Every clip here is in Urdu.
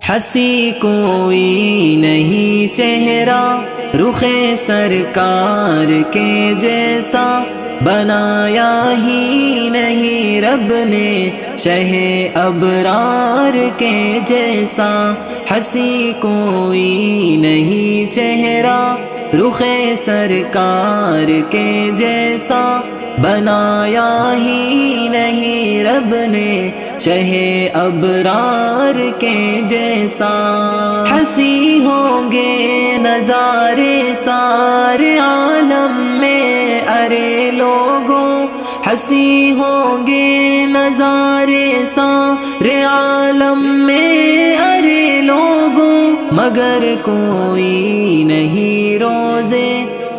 ہنسی کوئی نہیں چہرہ رخ سرکار کے جیسا، بنایا ہی نہیں رب نے شہ ابرار کے جیسا۔ ہنسی کوئی نہیں چہرہ رخ سرکار کے جیسا، بنایا ہی نہیں رب نے شہ ابرار کے جیسا۔ ہنسی ہوں گے نظارے سارے عالم میں، ارے لوگوں ہنسی ہوں گے نظارے سارے عالم میں، ارے لوگوں مگر کوئی نہیں روزے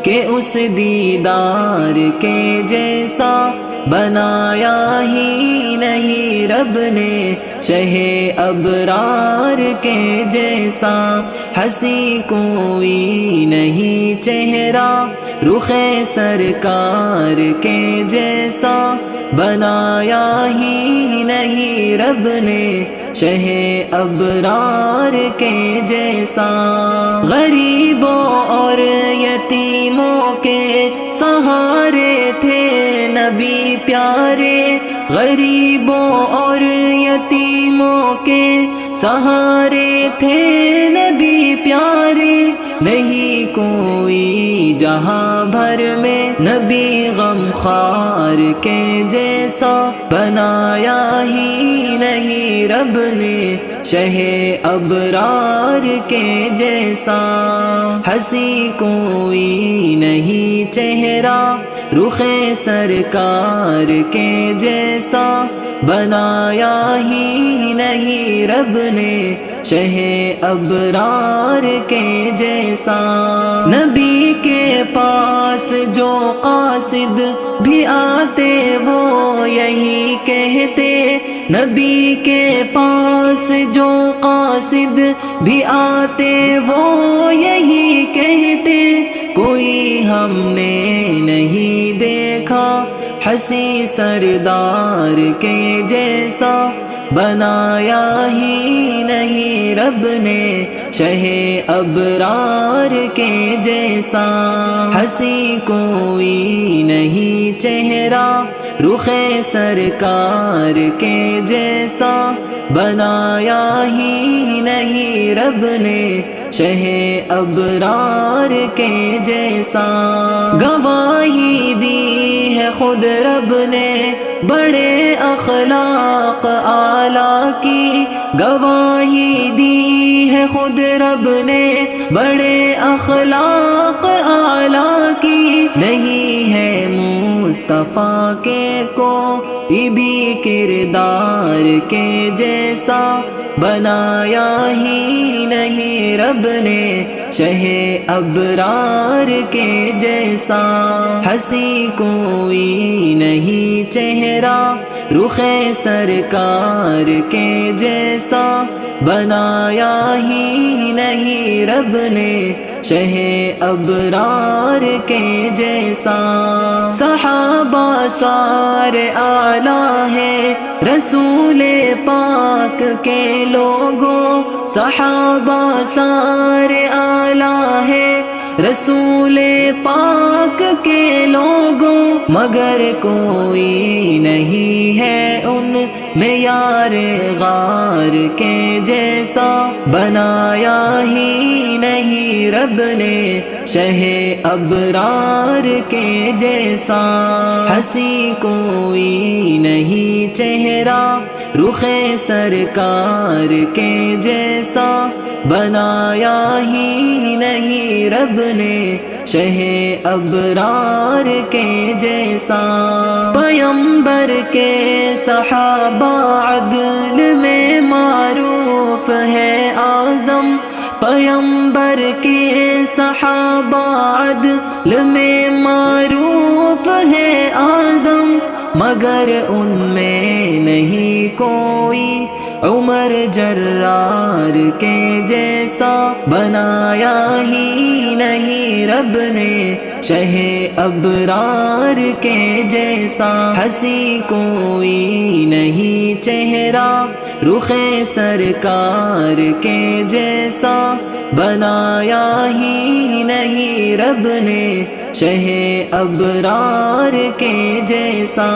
کہ اس دیدار کے جیسا، بنایا ہی نہیں رب نے شہ ابرار کے جیسا۔ ہنسی کوئی نہیں چہرہ رخ سرکار کے جیسا، بنایا ہی نہیں رب نے شہ ابرار کے جیسا۔ غریبوں اور یتیموں کے سہارے تھے نبی پیارے، غریبوں اور یتیموں کے سہارے تھے نبی پیارے۔ نہیں کوئی جہاں بھر میں نبی غمخوار کے جیسا، بنایا ہی نہیں رب نے شہ ابرار کے جیسا۔ ہنسی کوئی نہیں چہرہ رخ سرکار کے جیسا، بنایا ہی نہیں رب نے شہ ابرار کے جیسا۔ نبی کے پاس جو قاصد بھی آتے وہ یہی کہتے، نبی کے پاس جو قاصد بھی آتے وہ یہی کہتے، کوئی ہم نے نہیں دیکھا ہنسی سردار کے جیسا، بنایا ہی نہیں رب نے شہ ابرار کے جیسا۔ ہنسی کوئی نہیں چہرہ رخ سرکار کے جیسا، بنایا ہی نہیں رب نے شہ ابرار کے جیسا۔ گواہی دی ہے خود رب نے بڑے اخلاق اعلیٰ کی، گواہی دی ہے خود رب نے بڑے اخلاق اعلیٰ کی۔ نہیں ہے مصطفیٰ کے کوئی بھی کردار کے جیسا، بنایا ہی نہیں رب نے شہ ابرار کے جیسا۔ ہنسی کوئی نہیں چہرہ رخ سرکار کے جیسا، بنایا ہی نہیں رب نے شہ ابرار کے جیسا۔ صحابہ سارے اعلیٰ ہے رسول پاک کے لوگوں، صحابہ سارے اعلیٰ ہے رسول پاک کے لوگوں، مگر کوئی نہیں ہے ان میں یار غار کے جیسا، بنایا ہی نہیں رب نے شہ ابرار کے جیسا۔ ہنسی کوئی نہیں چہرہ رخ سرکار کے جیسا، بنایا ہی نہیں رب نے شہ ابرار کے جیسا۔ پیمبر کے صحابہ عدل میں معروف ہے اعظم، پیمبر کے صحابہ عدل میں معروف ہے اعظم، مگر ان میں نہیں کوئی عمر جرار کے جیسا بنایا ہی نہیں رب نے، شہ ابرار کے جیسا ہنسی کوئی نہیں چہرہ، رخ سرکار کے جیسا بنایا ہی نہیں رب نے، شہ ابرار کے جیسا۔